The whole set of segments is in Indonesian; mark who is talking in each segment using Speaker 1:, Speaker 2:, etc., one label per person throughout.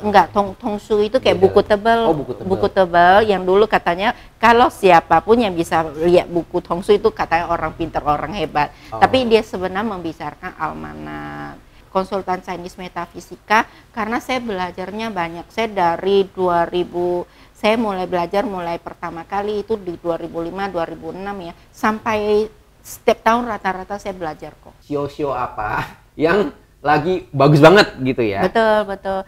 Speaker 1: enggak, Tongsu itu kayak buku tebal.
Speaker 2: Oh, buku tebal.
Speaker 1: Buku tebal yang dulu katanya kalau siapapun yang bisa lihat buku Tongsu itu katanya orang pintar, orang hebat. Tapi dia sebenarnya membicarakan almanak. Konsultan Chinese Metafisika karena saya belajarnya banyak. Saya dari 2000 saya mulai belajar pertama kali itu di 2005 2006 ya. Sampai setiap tahun rata-rata saya belajar kok.
Speaker 2: Sio-sio apa yang lagi bagus banget gitu ya?
Speaker 1: Betul, betul.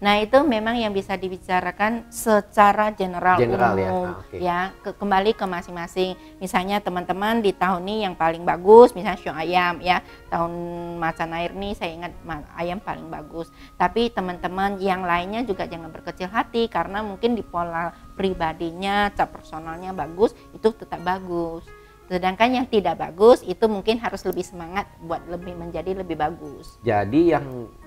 Speaker 1: Nah itu memang yang bisa dibicarakan secara general umum ya, kembali ke masing-masing. Misalnya teman-teman di tahun ini yang paling bagus, misalnya show ayam ya, tahun macan air nih saya ingat ayam paling bagus. Tapi teman-teman yang lainnya juga jangan berkecil hati karena mungkin di pola pribadinya, cap personalnya bagus, itu tetap bagus. Sedangkan yang tidak bagus itu mungkin harus lebih semangat buat menjadi lebih bagus.
Speaker 2: Jadi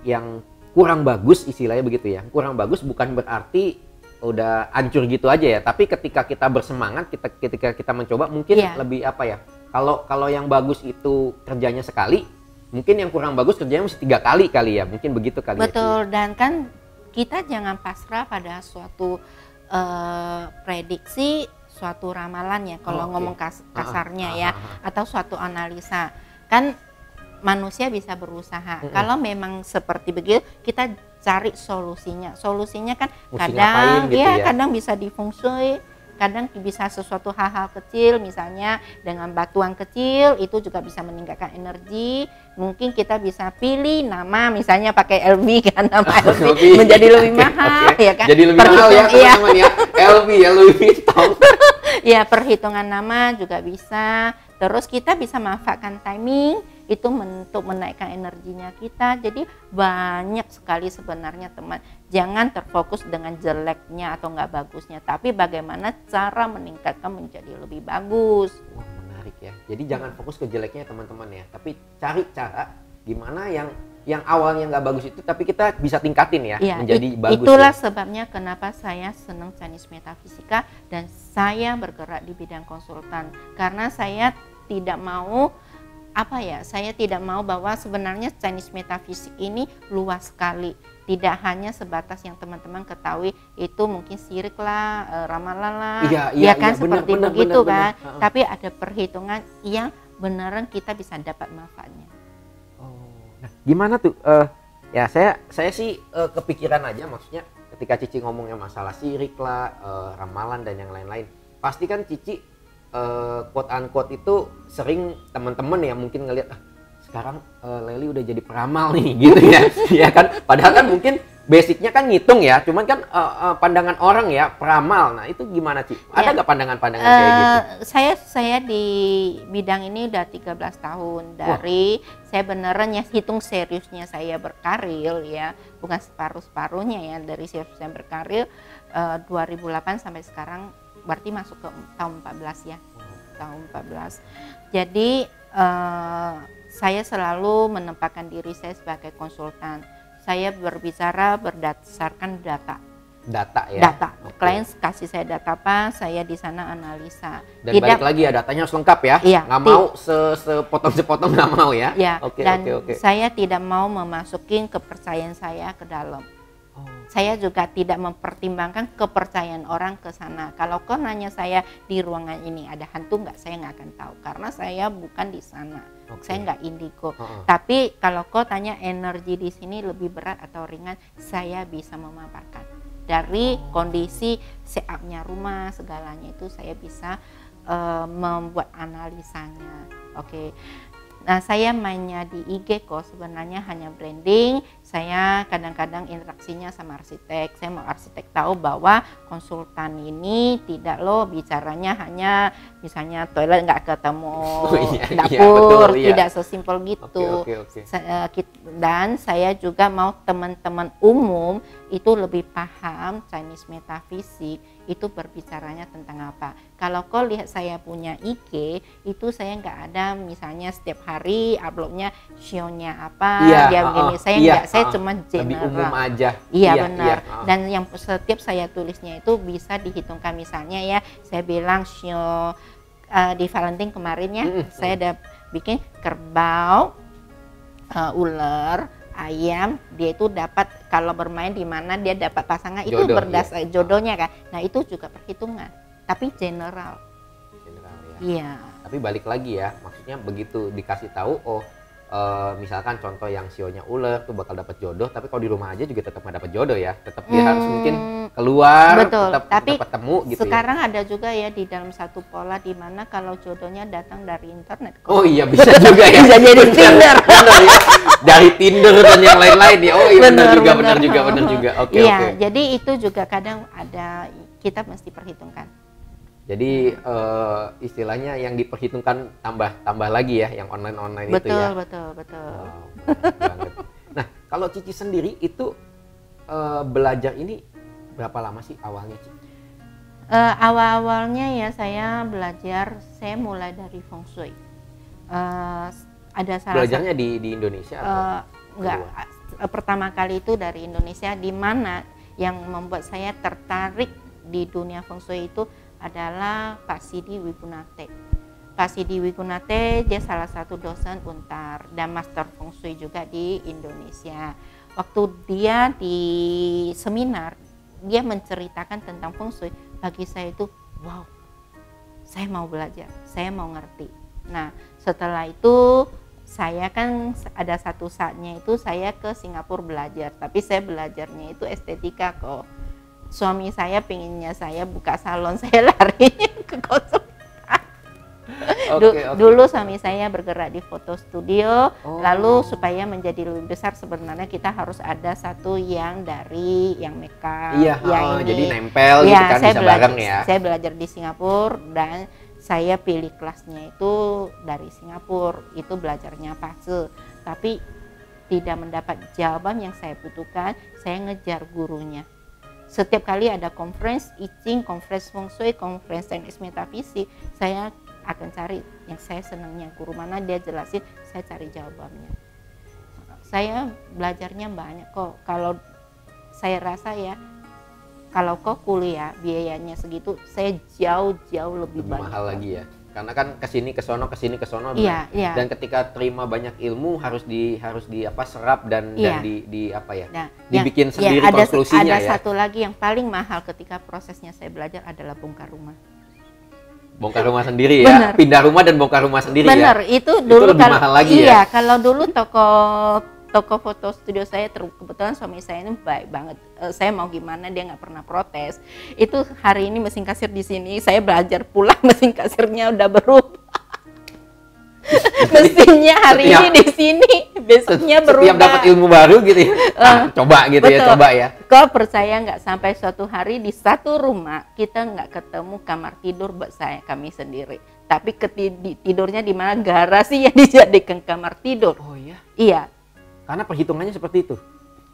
Speaker 2: yang kurang bagus istilahnya begitu ya. Kurang bagus bukan berarti udah hancur gitu aja ya. Tapi ketika kita bersemangat, ketika kita mencoba mungkin lebih apa ya. Kalau yang bagus itu kerjanya sekali, mungkin yang kurang bagus kerjanya mesti 3 kali kali ya. Mungkin begitu kali.
Speaker 1: Betul ya. Dan kan kita jangan pasrah pada suatu prediksi, suatu ramalan ya. Kalau ngomong kasarnya ya, atau suatu analisa. Kan manusia bisa berusaha. Kalau memang seperti begitu, kita cari solusinya. Solusinya kan kadang gitu ya, kadang bisa difungsui, kadang bisa sesuatu hal-hal kecil, misalnya dengan batuan kecil itu juga bisa meningkatkan energi. Mungkin kita bisa pilih nama, misalnya pakai LV kan, nama LV menjadi lebih mahal ya kan.
Speaker 2: Jadi lebih mahal ya teman-teman ya. LV ya, Louis Vuitton.
Speaker 1: Ya, perhitungan nama juga bisa. Terus kita bisa manfaatkan timing itu untuk menaikkan energinya kita. Jadi banyak sekali sebenarnya teman. Jangan terfokus dengan jeleknya atau nggak bagusnya, tapi bagaimana cara meningkatkan menjadi lebih bagus.
Speaker 2: Wah, menarik ya. Jadi jangan fokus ke jeleknya teman-teman ya, tapi cari cara gimana yang awalnya nggak bagus itu, tapi kita bisa tingkatin ya, menjadi bagus.
Speaker 1: Itulah
Speaker 2: ya.
Speaker 1: sebabnya kenapa saya senang Chinese Metafisika dan saya bergerak di bidang konsultan. Karena saya tidak mau saya tidak mau bahwa sebenarnya Chinese Metafisik ini luas sekali. Tidak hanya sebatas yang teman-teman ketahui itu mungkin sirik lah, ramalan lah, seperti begitu kan. Tapi ada perhitungan yang beneran kita bisa dapat manfaatnya.
Speaker 2: Nah, gimana tuh? Ya saya sih kepikiran aja, maksudnya ketika Cici ngomongnya masalah sirik lah, ramalan dan yang lain-lain, pasti kan Cici quote unquote itu sering teman-teman ya mungkin ngelihat sekarang Lely udah jadi peramal nih gitu ya. Ya kan, padahal kan mungkin basicnya kan ngitung ya, cuman kan pandangan orang ya peramal. Nah itu gimana Ci? Ada nggak pandangan-pandangan kayak gitu?
Speaker 1: Saya di bidang ini udah 13 tahun dari saya beneran ya hitung seriusnya saya berkarir ya, bukan separuh-separuhnya ya, dari serius saya berkarir 2008 sampai sekarang berarti masuk ke tahun 14 ya, tahun 14. Jadi saya selalu menempatkan diri saya sebagai konsultan. Saya berbicara berdasarkan data.
Speaker 2: Data ya?
Speaker 1: Data. Klien kasih saya data apa, saya di sana analisa.
Speaker 2: Dan balik lagi ya, datanya harus lengkap ya?
Speaker 1: Iya.
Speaker 2: Nggak mau sepotong-sepotong nggak mau ya?
Speaker 1: Iya. Saya tidak mau memasukin kepercayaan saya ke dalam. Saya juga tidak mempertimbangkan kepercayaan orang ke sana. Kalau kau nanya saya di ruangan ini ada hantu nggak, saya nggak akan tahu karena saya bukan di sana. Saya nggak indigo. Tapi kalau kau tanya energi di sini lebih berat atau ringan, saya bisa memaparkan. Dari kondisi setup-nya rumah segalanya itu saya bisa membuat analisanya. Nah, saya mainnya di IG kok sebenarnya hanya branding. Saya kadang-kadang interaksinya sama arsitek. Saya mau arsitek tahu bahwa konsultan ini tidak loh bicaranya hanya misalnya toilet nggak ketemu dapur, tidak sesimpel gitu. Dan saya juga mau teman-teman umum itu lebih paham Chinese Metafisik itu berbicaranya tentang apa. Kalau kau lihat saya punya IG itu saya nggak ada misalnya setiap hari uploadnya show-nya apa, dia begini. Saya nggak, saya cuma general.
Speaker 2: Lebih umum aja.
Speaker 1: Iya benar. Dan yang setiap saya tulisnya itu bisa dihitungkan, misalnya ya saya bilang show di Valentine kemarin ya, saya ada bikin kerbau, ular, ayam, dia itu dapat kalau bermain di mana dia dapat pasangan itu berdasar jodohnya kan. Nah itu juga perhitungan, tapi general ya. Iya.
Speaker 2: Tapi balik lagi ya, maksudnya begitu dikasih tahu, misalkan contoh yang sionya ular tuh bakal dapat jodoh, tapi kalau di rumah aja juga tetap nggak dapat jodoh ya, tetap dia harus mungkin keluar,
Speaker 1: betul. Tapi
Speaker 2: ketemu gitu.
Speaker 1: Sekarang ada juga ya di dalam satu pola di mana kalau jodohnya datang dari internet.
Speaker 2: Oh iya bisa juga ya.
Speaker 1: Bisa jadi Tinder.
Speaker 2: Benar ya. Dari Tinder dan yang lain-lain ya. Oh iya benar juga. Oke.
Speaker 1: Iya, jadi itu juga kadang ada kita mesti perhitungkan.
Speaker 2: Jadi istilahnya yang diperhitungkan tambah lagi ya, yang online itu ya.
Speaker 1: Betul.
Speaker 2: Wow, banget. Nah, kalau Cici sendiri itu belajar ini berapa lama sih awalnya, Cici?
Speaker 1: Awal-awalnya ya saya mulai dari feng shui. Ada
Speaker 2: belajarnya di Indonesia atau
Speaker 1: enggak? Pertama kali itu dari Indonesia, di mana yang membuat saya tertarik di dunia feng shui itu adalah Pak Sidi Wigunate. Pak Sidi Wigunate dia salah satu dosen Untar dan master feng shui juga di Indonesia. Waktu dia di seminar, dia menceritakan tentang feng shui, bagi saya itu wow, saya mau belajar, saya mau ngerti. Nah setelah itu saya kan ada satu saatnya itu saya ke Singapura belajar, tapi saya belajarnya itu estetika kok. Suami saya pengennya saya buka salon, saya larinya ke konsultan. Dulu suami saya bergerak di foto studio, lalu supaya menjadi lebih besar sebenarnya kita harus ada satu yang dari yang makeup.
Speaker 2: Iya, jadi nempel gitu kan, bisa bareng ya.
Speaker 1: Saya belajar di Singapura dan saya pilih kelasnya itu dari Singapura, itu belajarnya fase, tapi tidak mendapat jawaban yang saya butuhkan. Saya ngejar gurunya. Setiap kali ada conference I Ching, conference feng shui, conference teknik metafisik, saya akan cari yang saya senangnya, guru mana dia jelasin, saya cari jawabannya. Saya belajarnya banyak kok. Kalau saya rasa ya, kalau kok kuliah biayanya segitu, saya jauh lebih banyak.
Speaker 2: Mahal lagi ya. Karena kan kesini ke sono
Speaker 1: iya.
Speaker 2: Dan ketika terima banyak ilmu harus di serap dan di apa ya, dibikin sendiri konklusinya ya.
Speaker 1: Ada satu lagi yang paling mahal ketika prosesnya saya belajar adalah bongkar rumah.
Speaker 2: Bongkar rumah sendiri ya. Bener. Pindah rumah dan bongkar rumah sendiri.
Speaker 1: Bener, ya. Itu dulu
Speaker 2: lebih mahal lagi ya.
Speaker 1: Iya, kalau dulu toko foto studio saya kebetulan suami saya ini baik banget. Saya mau gimana dia nggak pernah protes. Itu hari ini mesin kasir di sini, saya belajar pulang mesin kasirnya udah berubah. Mesinnya hari ini di sini, besoknya berubah. Setiap
Speaker 2: dapat ilmu baru gitu ya. Coba gitu. Betul. Coba ya.
Speaker 1: Kau percaya nggak, sampai suatu hari di satu rumah kita nggak ketemu kamar tidur buat kami sendiri. Tapi tidurnya di mana, garasi yang dijadikan kamar tidur.
Speaker 2: Oh iya.
Speaker 1: Iya.
Speaker 2: Karena perhitungannya seperti itu.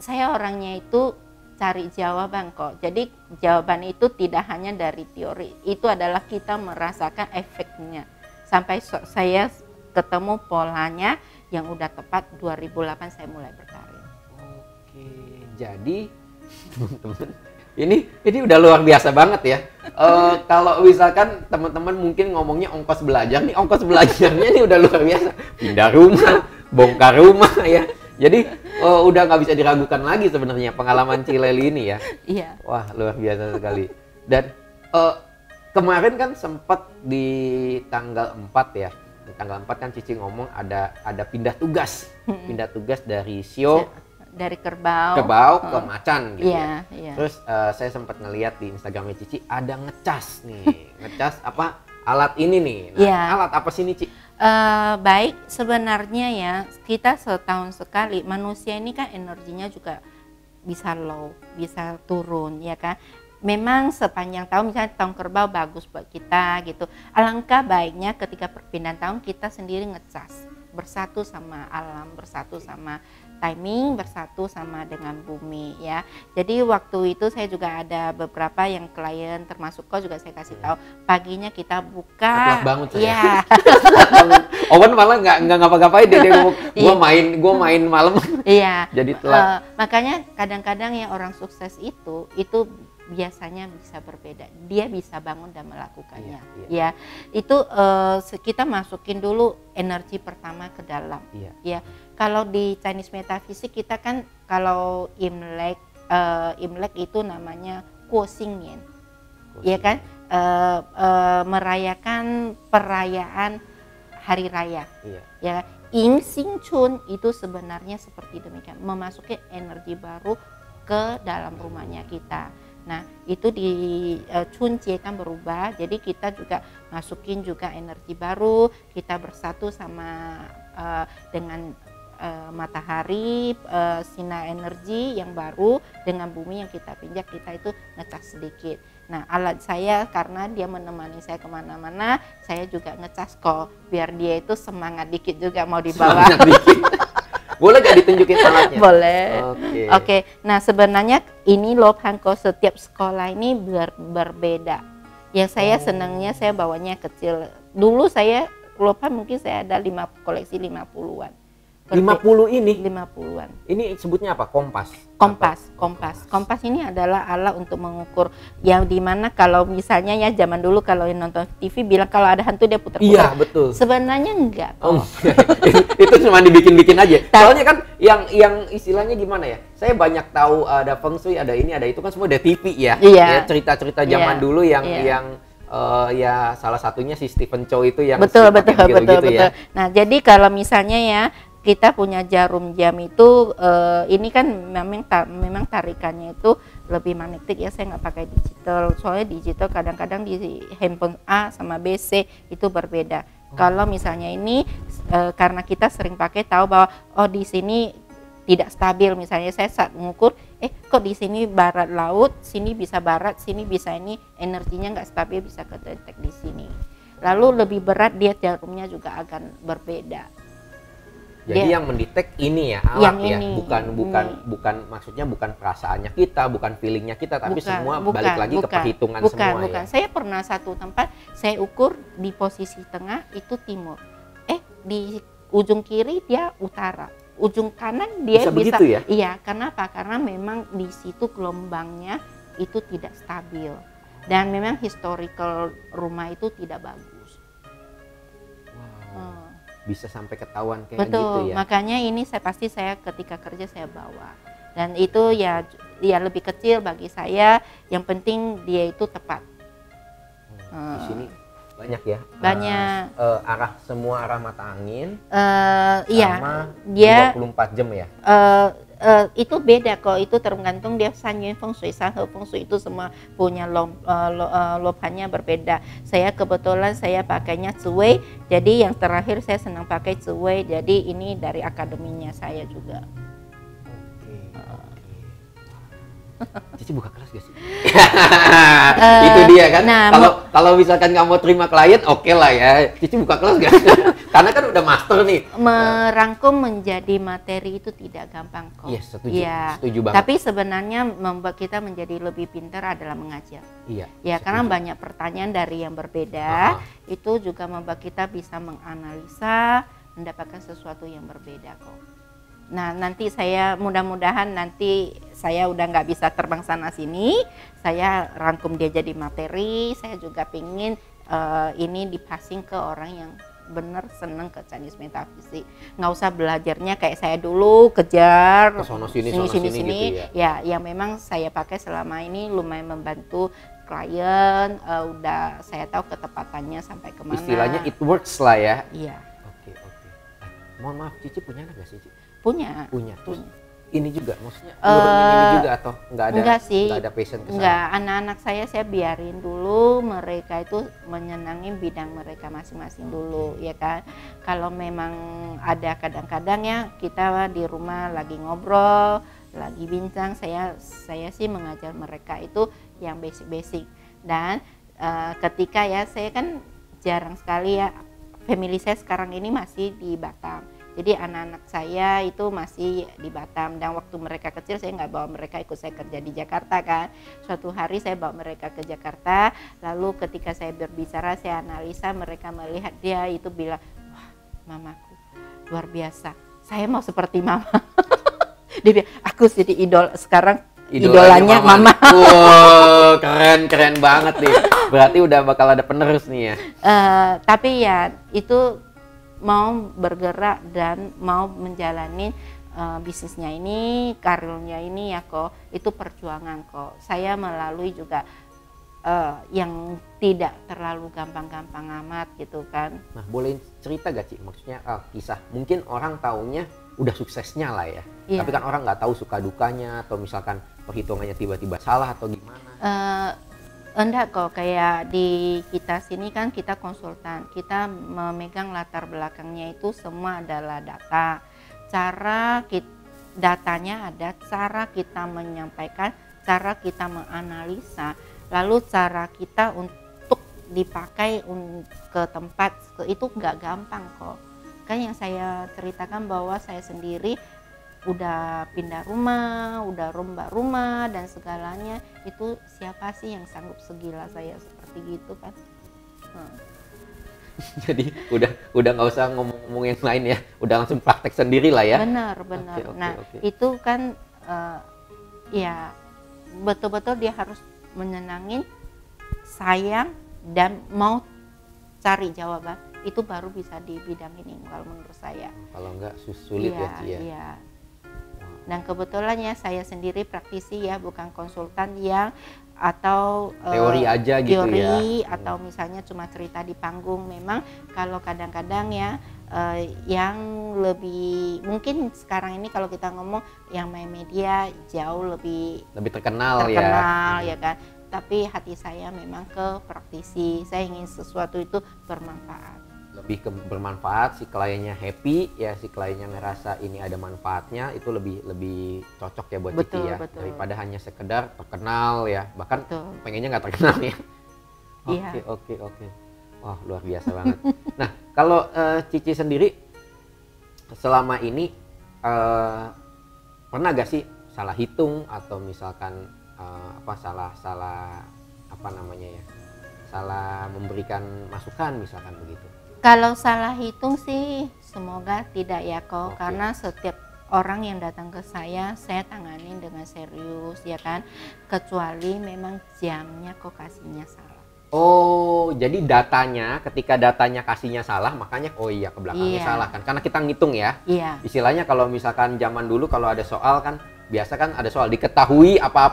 Speaker 2: Saya
Speaker 1: orangnya itu cari jawaban kok. Jadi jawaban itu tidak hanya dari teori, itu adalah kita merasakan efeknya. Sampai saya ketemu polanya yang udah tepat 2008 saya mulai berkarir.
Speaker 2: Oke, jadi teman-teman ini udah luar biasa banget ya. Kalau misalkan teman-teman mungkin ngomongnya ongkos belajar, nih ongkos belajarnya nih udah luar biasa. Pindah rumah, bongkar rumah ya. Jadi udah nggak bisa diragukan lagi sebenarnya pengalaman Cileli ini ya.
Speaker 1: Iya.
Speaker 2: Wah luar biasa sekali. Dan kemarin kan sempat di tanggal 4 ya. Di tanggal 4 kan Cici ngomong ada pindah tugas. Pindah tugas dari Sio.
Speaker 1: Dari kerbau
Speaker 2: ke macan gitu
Speaker 1: ya.
Speaker 2: Terus saya sempat ngeliat di Instagramnya Cici ada ngecas nih. Ngecas apa? Alat ini nih. Nah, alat apa sih ini, Ci?
Speaker 1: Baik, sebenarnya ya kita setahun sekali, manusia ini kan energinya juga bisa low, bisa turun ya kan. Memang sepanjang tahun, misalnya tahun kerbau bagus buat kita gitu. Alangkah baiknya ketika perpindahan tahun kita sendiri ngecas, bersatu sama alam, bersatu sama timing, bersatu sama dengan bumi ya. Jadi waktu itu saya juga ada beberapa yang klien termasuk kau juga saya kasih tahu, paginya kita buka.
Speaker 2: Setelah bangun saya. Iya. Owen malah nggak ngapa-ngapain dia gua main malam.
Speaker 1: Iya.
Speaker 2: Jadi telat.
Speaker 1: Makanya kadang-kadang yang orang sukses itu biasanya bisa berbeda. Dia bisa bangun dan melakukannya.
Speaker 2: Iya.
Speaker 1: Ya, itu kita masukin dulu energi pertama ke dalam.
Speaker 2: Iya.
Speaker 1: Ya, kalau di Chinese Metaphysics kita kan kalau Imlek itu namanya Kuo-Xing-Nian. Ya kan? Merayakan perayaan hari raya.
Speaker 2: Iya.
Speaker 1: Ya, Ing Xing Chun itu sebenarnya seperti demikian, memasuki energi baru ke dalam rumahnya kita. Nah, itu di Chun Jie kan berubah, jadi kita juga masukin juga energi baru, kita bersatu sama dengan matahari, sinar energi yang baru dengan bumi yang kita pinjak, kita itu ngecas sedikit. Nah, alat saya karena dia menemani saya kemana-mana, saya juga ngecas kok, biar dia itu semangat dikit juga mau dibawa.
Speaker 2: Boleh gak ditunjukin alatnya?
Speaker 1: Boleh.
Speaker 2: Oke.
Speaker 1: Nah, sebenarnya ini Lobhang kok setiap sekolah ini berbeda. Yang saya senangnya saya bawanya kecil. Dulu saya Lobhang mungkin saya ada koleksi 50-an.
Speaker 2: 50 ini?
Speaker 1: 50-an.
Speaker 2: Ini sebutnya apa? Kompas?
Speaker 1: Kompas ini adalah alat untuk mengukur yang dimana kalau misalnya ya zaman dulu kalau yang nonton TV bilang kalau ada hantu dia putar-putar.
Speaker 2: Iya, betul.
Speaker 1: Sebenarnya enggak.
Speaker 2: Itu cuma dibikin-bikin aja. Soalnya kan yang istilahnya gimana ya? Saya banyak tahu ada feng shui, ada ini, ada itu kan semua dari TV ya.
Speaker 1: Iya.
Speaker 2: Ya, cerita-cerita zaman dulu yang ya salah satunya si Stephen Chow itu yang
Speaker 1: betul.
Speaker 2: Ya.
Speaker 1: Nah, jadi kalau misalnya ya kita punya jarum jam itu ini kan memang tarikannya itu lebih magnetik ya, saya nggak pakai digital, soalnya digital kadang-kadang di handphone A sama B, C itu berbeda. Kalau misalnya ini karena kita sering pakai tahu bahwa di sini tidak stabil, misalnya saya saat mengukur kok di sini barat laut, sini bisa barat, sini bisa ini, energinya nggak stabil, bisa kedetek di sini. Lalu lebih berat dia jarumnya juga akan berbeda.
Speaker 2: Jadi yang mendetek ini ya alat ya, bukan maksudnya bukan perasaannya kita, bukan feelingnya kita, tapi semua balik lagi ke perhitungan semua.
Speaker 1: Bukan. Saya pernah satu tempat saya ukur di posisi tengah itu timur, di ujung kiri dia utara, ujung kanan dia bisa
Speaker 2: begitu ya?
Speaker 1: Iya, kenapa? Karena memang di situ gelombangnya itu tidak stabil dan memang historical rumah itu tidak bagus.
Speaker 2: Bisa sampai ketahuan kayak
Speaker 1: betul,
Speaker 2: gitu ya.
Speaker 1: Makanya ini saya ketika kerja saya bawa. Dan itu ya lebih kecil bagi saya, yang penting dia itu tepat.
Speaker 2: Di sini banyak ya.
Speaker 1: Banyak.
Speaker 2: Semua arah mata angin.
Speaker 1: Iya.
Speaker 2: Dia 24 jam ya.
Speaker 1: Itu beda kok, itu tergantung dia San Yuan Feng Shui, San He Feng Shui itu semua punya lobhannya berbeda. Saya kebetulan saya pakainya Ziwei, jadi yang terakhir saya senang pakai Ziwei, jadi ini dari akademinya saya juga.
Speaker 2: Cici buka kelas gak sih? Itu dia kan. Kalau misalkan nggak mau terima klien, oke lah ya. Cici buka kelas gak? Karena kan udah master nih.
Speaker 1: Merangkum menjadi materi itu tidak gampang kok.
Speaker 2: Yes, setuju.
Speaker 1: Ya,
Speaker 2: setuju banget.
Speaker 1: Tapi sebenarnya membuat kita menjadi lebih pintar adalah mengajar.
Speaker 2: Iya.
Speaker 1: Ya, karena banyak pertanyaan dari yang berbeda, itu juga membuat kita bisa menganalisa, mendapatkan sesuatu yang berbeda kok. Nah, nanti saya mudah-mudahan nanti saya udah nggak bisa terbang sana sini, saya rangkum dia jadi materi. Saya juga pingin ini dipassing ke orang yang bener seneng ke Chinese Metaphysics, nggak usah belajarnya kayak saya dulu kejar
Speaker 2: sini gitu
Speaker 1: ya. Yang memang saya pakai selama ini lumayan membantu klien, udah saya tahu ketepatannya sampai kemana.
Speaker 2: Istilahnya it works lah ya.
Speaker 1: Iya.
Speaker 2: Oke. Mohon maaf, Cici punya anak nggak sih, Cici?
Speaker 1: Punya.
Speaker 2: Terus ini juga maksudnya ini juga atau nggak ada?
Speaker 1: Enggak sih.
Speaker 2: Nggak ada passion ke sana?
Speaker 1: Enggak, anak-anak saya biarin dulu, mereka itu menyenangi bidang mereka masing-masing dulu, ya kan. Kalau memang ada kadang-kadang ya kita di rumah lagi ngobrol, lagi bincang, saya sih mengajar mereka itu yang basic-basic. Dan ketika ya saya kan jarang sekali ya, family saya sekarang ini masih di Batam. Jadi anak-anak saya itu masih di Batam, dan waktu mereka kecil saya nggak bawa mereka ikut saya kerja di Jakarta kan. Suatu hari saya bawa mereka ke Jakarta, lalu ketika saya berbicara, saya analisa, mereka melihat dia itu bilang, wah mamaku luar biasa, saya mau seperti mama. Dia bilang, aku jadi idol, sekarang idolanya mama.
Speaker 2: Wow, keren banget nih. Berarti udah bakal ada penerus nih ya.
Speaker 1: Tapi ya itu mau bergerak dan mau menjalani bisnisnya ini, karirnya ini ya kok, itu perjuangan kok. Saya melalui juga yang tidak terlalu gampang-gampang amat gitu kan.
Speaker 2: Nah, boleh cerita gak Ci? Maksudnya kisah, mungkin orang taunya udah suksesnya lah ya. Iya. Tapi kan orang nggak tahu suka dukanya atau misalkan perhitungannya tiba-tiba salah atau gimana.
Speaker 1: Enggak kok, kayak di kita sini kan kita konsultan, kita memegang latar belakangnya itu semua adalah data. Datanya ada, cara kita menyampaikan, cara kita menganalisa, lalu cara kita untuk dipakai ke tempat itu nggak gampang kok. Kan yang saya ceritakan bahwa saya sendiri udah pindah rumah, udah rombak rumah dan segalanya, itu siapa sih yang sanggup segila saya seperti gitu kan.
Speaker 2: Jadi udah nggak usah ngomong yang lain ya, udah langsung praktek sendiri lah ya.
Speaker 1: Benar. Okay. Itu kan ya betul-betul dia harus menyenangin, sayang dan mau cari jawaban, itu baru bisa di bidang ini kalau menurut saya.
Speaker 2: Kalau enggak sulit ya Ci ya.
Speaker 1: Iya. Dan kebetulan ya saya sendiri praktisi ya, bukan konsultan yang atau
Speaker 2: teori aja gitu
Speaker 1: teori ya. Atau misalnya cuma cerita di panggung. Memang kalau kadang-kadang ya yang lebih mungkin sekarang ini kalau kita ngomong yang main media jauh lebih
Speaker 2: terkenal
Speaker 1: ya kan. Tapi hati saya memang ke praktisi. Saya ingin sesuatu itu bermanfaat.
Speaker 2: Lebih ke bermanfaat, si kliennya happy ya, si kliennya ngerasa ini ada manfaatnya, itu lebih cocok ya buat Cici ya. Betul. Daripada hanya sekedar terkenal ya, bahkan pengennya nggak terkenal ya. Oke. Wah, luar biasa banget. Nah, kalau Cici sendiri selama ini pernah gak sih salah hitung atau misalkan salah memberikan masukan misalkan begitu?
Speaker 1: Kalau salah hitung sih semoga tidak ya kok. Karena setiap orang yang datang ke saya tanganin dengan serius ya kan, kecuali memang jamnya kok kasihnya salah.
Speaker 2: Oh, jadi ketika datanya kasihnya salah, makanya ke belakangnya salah kan, karena kita ngitung ya.
Speaker 1: Iya.
Speaker 2: Istilahnya kalau misalkan zaman dulu kalau ada soal kan biasa kan ada soal diketahui apa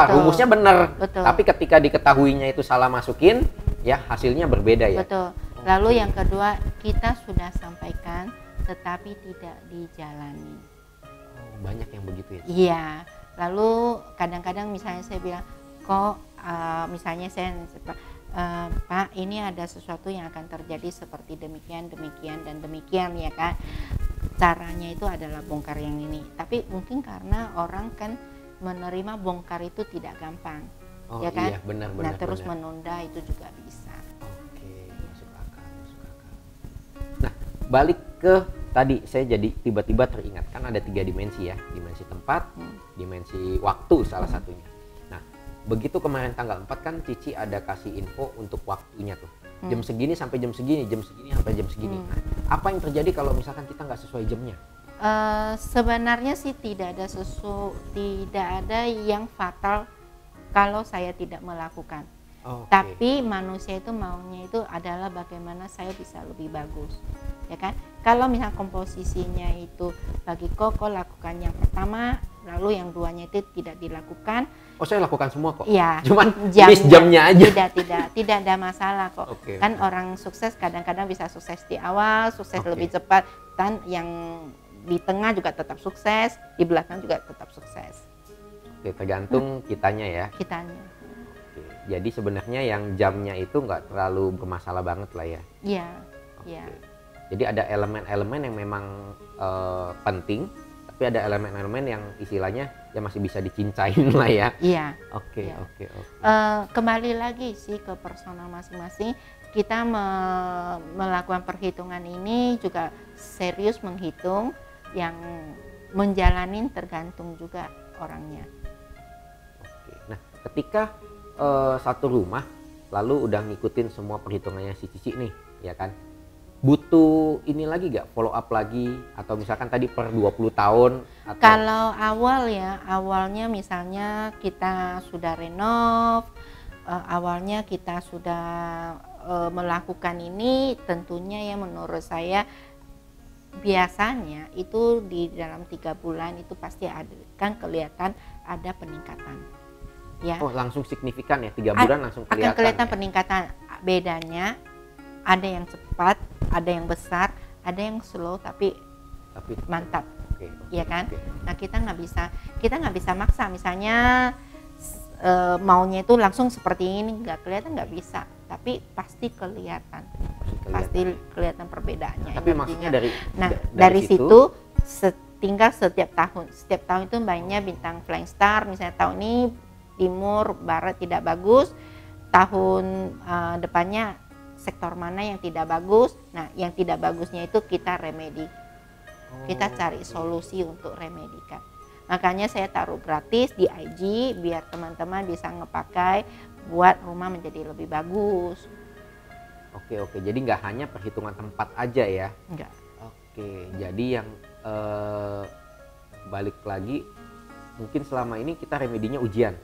Speaker 2: rumusnya benar, tapi ketika diketahuinya itu salah masukin ya hasilnya berbeda ya.
Speaker 1: Betul. Lalu yang kedua, kita sudah sampaikan tetapi tidak dijalani.
Speaker 2: Banyak yang begitu ya?
Speaker 1: Iya. Lalu kadang-kadang misalnya saya bilang, kok misalnya saya Pak, ini ada sesuatu yang akan terjadi seperti demikian ya kan. Caranya itu adalah bongkar yang ini. Tapi mungkin karena orang kan menerima bongkar itu tidak gampang. Ya kan?
Speaker 2: Iya, benar.
Speaker 1: Nah, terus menunda itu juga bisa.
Speaker 2: Nah, balik ke tadi saya jadi tiba-tiba teringat kan ada 3 dimensi ya, dimensi tempat, dimensi waktu salah satunya. Nah, begitu kemarin tanggal 4 kan Cici ada kasih info untuk waktunya tuh. Jam segini sampai jam segini sampai jam segini. Nah, apa yang terjadi kalau misalkan kita nggak sesuai jamnya?
Speaker 1: Sebenarnya sih tidak ada yang fatal kalau saya tidak melakukan. Tapi manusia itu maunya itu adalah bagaimana saya bisa lebih bagus, ya kan? Kalau misalnya komposisinya itu bagi kok lakukan yang pertama, lalu yang 2-nya itu tidak dilakukan.
Speaker 2: Saya lakukan semua kok.
Speaker 1: Iya.
Speaker 2: Cuman jamnya aja.
Speaker 1: Tidak ada masalah kok. Kan orang sukses kadang-kadang bisa sukses di awal, sukses lebih cepat, dan yang di tengah juga tetap sukses, di belakang juga tetap sukses.
Speaker 2: Tergantung kitanya ya. Jadi sebenarnya yang jamnya itu nggak terlalu bermasalah banget lah ya.
Speaker 1: Iya. Iya.
Speaker 2: Jadi ada elemen-elemen yang memang penting, tapi ada elemen-elemen yang istilahnya ya masih bisa dicincain lah ya.
Speaker 1: Iya.
Speaker 2: Oke.
Speaker 1: Kembali lagi sih ke personal masing-masing. Kita melakukan perhitungan ini juga serius menghitung, yang menjalanin tergantung juga orangnya.
Speaker 2: Nah, ketika satu rumah lalu udah ngikutin semua perhitungannya si Cici nih, ya kan? butuh ini lagi gak, follow up lagi, atau misalkan tadi per 20 tahun atau...
Speaker 1: Kalau awalnya misalnya kita sudah renov, awalnya kita sudah melakukan ini, tentunya ya menurut saya biasanya itu di dalam 3 bulan itu pasti akan kelihatan ada peningkatan ya.
Speaker 2: Oh, langsung signifikan ya, 3 bulan langsung kelihatan.
Speaker 1: Akan kelihatan
Speaker 2: ya?
Speaker 1: Peningkatan. Bedanya ada yang cepat, ada yang besar, ada yang slow tapi mantap. Iya kan? Nah, kita nggak bisa maksa, misalnya maunya itu langsung seperti ini, nggak kelihatan, nggak bisa, tapi pasti kelihatan perbedaannya.
Speaker 2: Tapi maksudnya
Speaker 1: dari situ tinggal setiap tahun itu mainnya bintang flying star, misalnya tahun ini timur barat tidak bagus, tahun depannya sektor mana yang tidak bagus. Nah, yang tidak bagusnya itu kita remedi. Kita cari solusi untuk remedikan. Makanya saya taruh gratis di IG biar teman-teman bisa ngepakai buat rumah menjadi lebih bagus.
Speaker 2: Oke, jadi nggak hanya perhitungan tempat aja ya?
Speaker 1: Enggak.
Speaker 2: Oke, jadi yang balik lagi, mungkin selama ini kita remedinya ujian,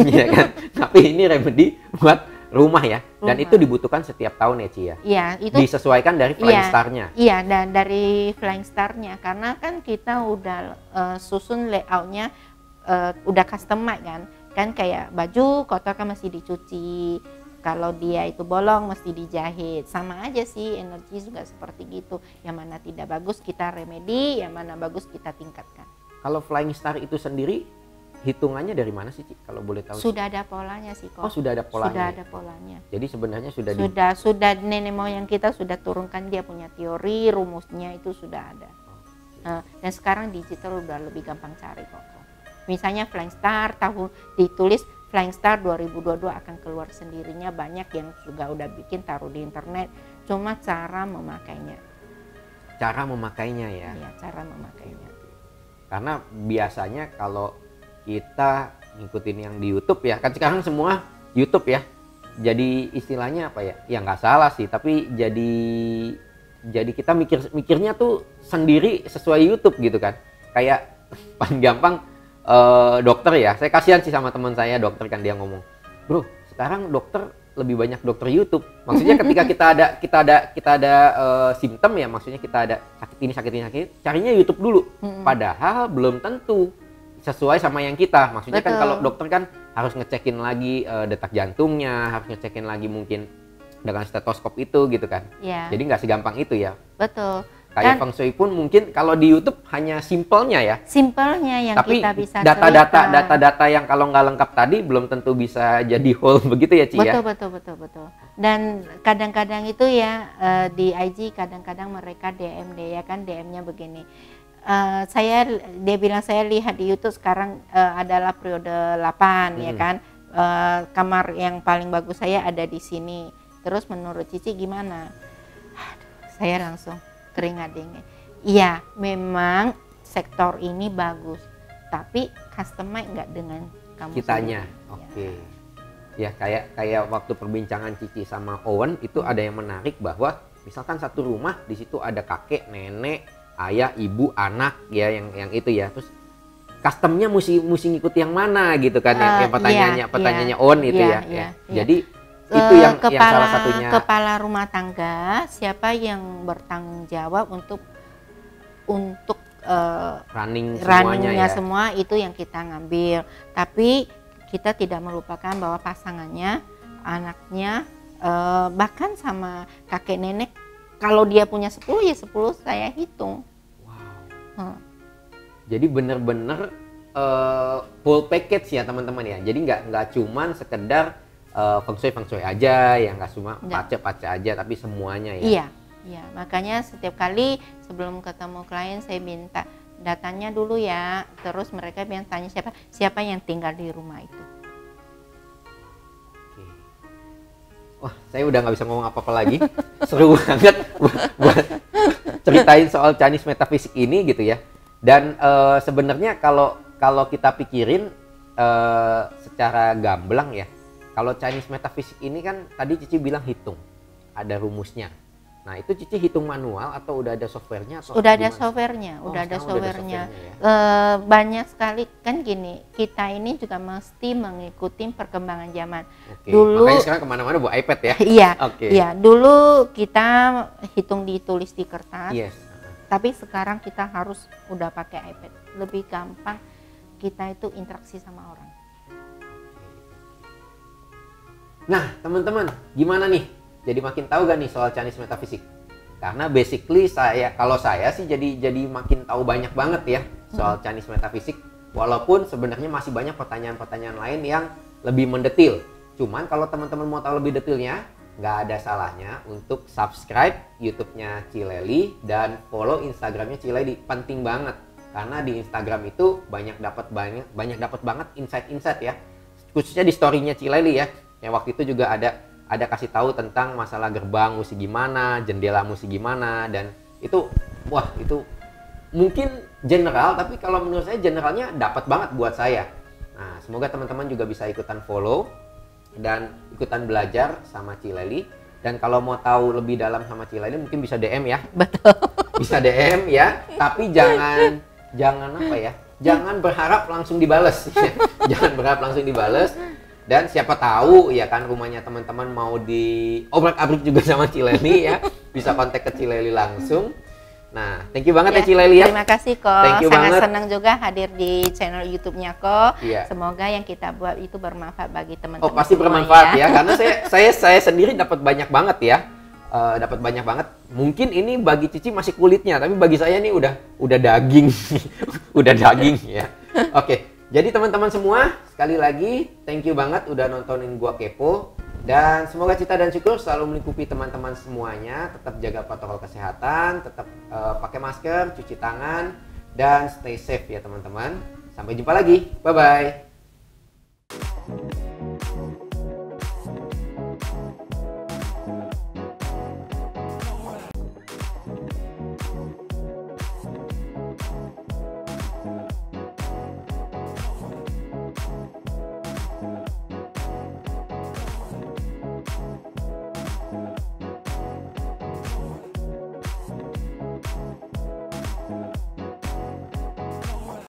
Speaker 2: ya kan? Tapi ini remedi buat rumah ya, dan itu dibutuhkan setiap tahun ya Ci ya? Iya, itu disesuaikan dari Flying Star-nya?
Speaker 1: Iya, dan dari Flying Star-nya, karena kan kita udah susun layout-nya, udah customize kan kayak baju kotor kan mesti dicuci, kalau dia itu bolong mesti dijahit, sama aja sih energi juga seperti gitu, yang mana tidak bagus kita remedi, yang mana bagus kita tingkatkan.
Speaker 2: Kalau Flying Star itu sendiri hitungannya dari mana sih Ci, kalau boleh tahu?
Speaker 1: Sudah ada polanya sih kok.
Speaker 2: Oh, sudah ada polanya.
Speaker 1: Sudah ada polanya.
Speaker 2: Jadi sebenarnya
Speaker 1: sudah nenek moyang kita sudah turunkan, dia punya teori, rumusnya itu sudah ada. Dan sekarang digital udah lebih gampang cari kok. Misalnya Flying Star tahun ditulis Flying Star 2022 akan keluar sendirinya, banyak yang juga udah bikin taruh di internet. Cuma cara memakainya.
Speaker 2: Cara memakainya ya.
Speaker 1: Iya, cara memakainya.
Speaker 2: Karena biasanya kalau kita ngikutin yang di YouTube ya, kan sekarang semua YouTube ya, jadi istilahnya apa ya, ya nggak salah sih, tapi jadi kita mikirnya tuh sendiri sesuai YouTube gitu kan. Kayak paling gampang dokter ya, saya kasihan sih sama teman saya dokter, kan dia ngomong, bro sekarang dokter lebih banyak dokter YouTube. Maksudnya ketika kita ada simptom ya, maksudnya kita ada sakit ini, carinya YouTube dulu. Padahal belum tentu sesuai sama yang kita. Maksudnya kan kalau dokter kan harus ngecekin lagi detak jantungnya, harus ngecekin lagi mungkin dengan stetoskop itu gitu kan. Ya. Jadi nggak segampang itu ya.
Speaker 1: Betul.
Speaker 2: Kayak Feng Shui pun mungkin kalau di YouTube hanya simpelnya ya.
Speaker 1: Simpelnya yang
Speaker 2: tapi
Speaker 1: kita bisa
Speaker 2: data-data yang kalau nggak lengkap tadi belum tentu bisa jadi whole begitu ya Ci ya.
Speaker 1: Betul. Dan kadang-kadang itu ya di IG kadang-kadang mereka DM dia kan, DM-nya begini. Dia bilang saya lihat di YouTube sekarang adalah periode 8 ya kan, kamar yang paling bagus saya ada di sini, terus menurut Cici gimana? Saya langsung keringat dingin. Iya, memang sektor ini bagus, tapi customize nggak dengan kamu
Speaker 2: kitanya sendiri. Oke. Ya kayak waktu perbincangan Cici sama Owen itu ada yang menarik, bahwa misalkan satu rumah di situ ada kakek, nenek, ayah, ibu, anak ya, yang itu ya. Terus customnya mesti ngikut yang mana gitu kan, yang pertanyaannya on itu ya. Jadi itu yang salah satunya.
Speaker 1: Kepala rumah tangga siapa yang bertanggung jawab untuk runningnya
Speaker 2: ya.
Speaker 1: Semua itu yang kita ngambil. Tapi kita tidak melupakan bahwa pasangannya, anaknya, bahkan sama kakek nenek, kalau dia punya 10 ya 10 saya hitung.
Speaker 2: Wow. Jadi bener-bener full package ya teman-teman ya. Jadi nggak cuman sekedar feng shui aja ya, nggak cuma pace aja, tapi semuanya ya.
Speaker 1: Iya. Makanya setiap kali sebelum ketemu klien saya minta datanya dulu ya. Terus mereka bilang tanya siapa yang tinggal di rumah itu. Wah,
Speaker 2: saya udah nggak bisa ngomong apa-apa lagi. Seru banget buat ceritain soal Chinese Metaphysics ini gitu ya. Dan sebenarnya kalau kita pikirin secara gamblang ya, kalau Chinese Metaphysics ini kan tadi Cici bilang hitung, ada rumusnya. Nah, itu Cici hitung manual atau udah ada softwarenya? Atau
Speaker 1: Udah ada
Speaker 2: gimana?
Speaker 1: softwarenya,
Speaker 2: Oh,
Speaker 1: udah ada
Speaker 2: sekarang udah ada
Speaker 1: softwarenya.
Speaker 2: softwarenya ya?
Speaker 1: Banyak sekali kan gini, kita ini juga mesti mengikuti perkembangan zaman.
Speaker 2: Oke.
Speaker 1: Dulu
Speaker 2: Makanya sekarang kemana-mana bawa iPad ya?
Speaker 1: iya,
Speaker 2: Oke.
Speaker 1: iya. Dulu kita hitung ditulis di kertas,
Speaker 2: Yes.
Speaker 1: tapi sekarang kita harus udah pakai iPad. Lebih gampang kita itu interaksi sama orang.
Speaker 2: Nah, teman-teman, gimana nih? Jadi makin tahu gak nih soal Chinese Metaphysics? Karena basically kalau saya sih jadi makin tahu banyak banget ya soal Chinese Metaphysics. Walaupun sebenarnya masih banyak pertanyaan-pertanyaan lain yang lebih mendetil. Cuman kalau teman-teman mau tahu lebih detailnya, nggak ada salahnya untuk subscribe YouTube-nya Cileli dan follow Instagram-nya Cileli. Penting banget karena di Instagram itu banyak dapat banget insight-insight ya. Khususnya di story-nya Cileli ya. Yang waktu itu juga ada kasih tahu tentang masalah gerbang mesti gimana, jendela mesti gimana, dan itu wah itu mungkin general, tapi kalau menurut saya generalnya dapat banget buat saya. Nah, semoga teman-teman juga bisa ikutan follow dan ikutan belajar sama Cileli. Dan kalau mau tahu lebih dalam sama Cileli mungkin bisa DM ya.
Speaker 1: Betul.
Speaker 2: Bisa DM ya, tapi jangan apa ya? Jangan berharap langsung dibales. Jangan berharap langsung dibales. Dan siapa tahu ya kan rumahnya teman-teman mau diobrak-abrik juga sama Cileli ya. Bisa kontak ke Cileli langsung. Nah, thank you banget ya Cileli ya.
Speaker 1: Terima kasih Ko.
Speaker 2: Thank you
Speaker 1: Sangat
Speaker 2: banget.
Speaker 1: senang juga hadir di channel YouTube-nya Ko.
Speaker 2: Iya.
Speaker 1: Semoga yang kita buat itu bermanfaat bagi teman-teman.
Speaker 2: Oh, pasti bermanfaat ya. Karena saya sendiri dapat banyak banget ya. Dapat banyak banget. Mungkin ini bagi Cici masih kulitnya, tapi bagi saya ini udah daging. Udah daging ya. Oke. Jadi teman-teman semua, sekali lagi thank you banget udah nontonin gua kepo. Dan semoga cita dan syukur selalu melingkupi teman-teman semuanya. Tetap jaga protokol kesehatan, tetap pakai masker, cuci tangan, dan stay safe ya teman-teman. Sampai jumpa lagi. Bye-bye.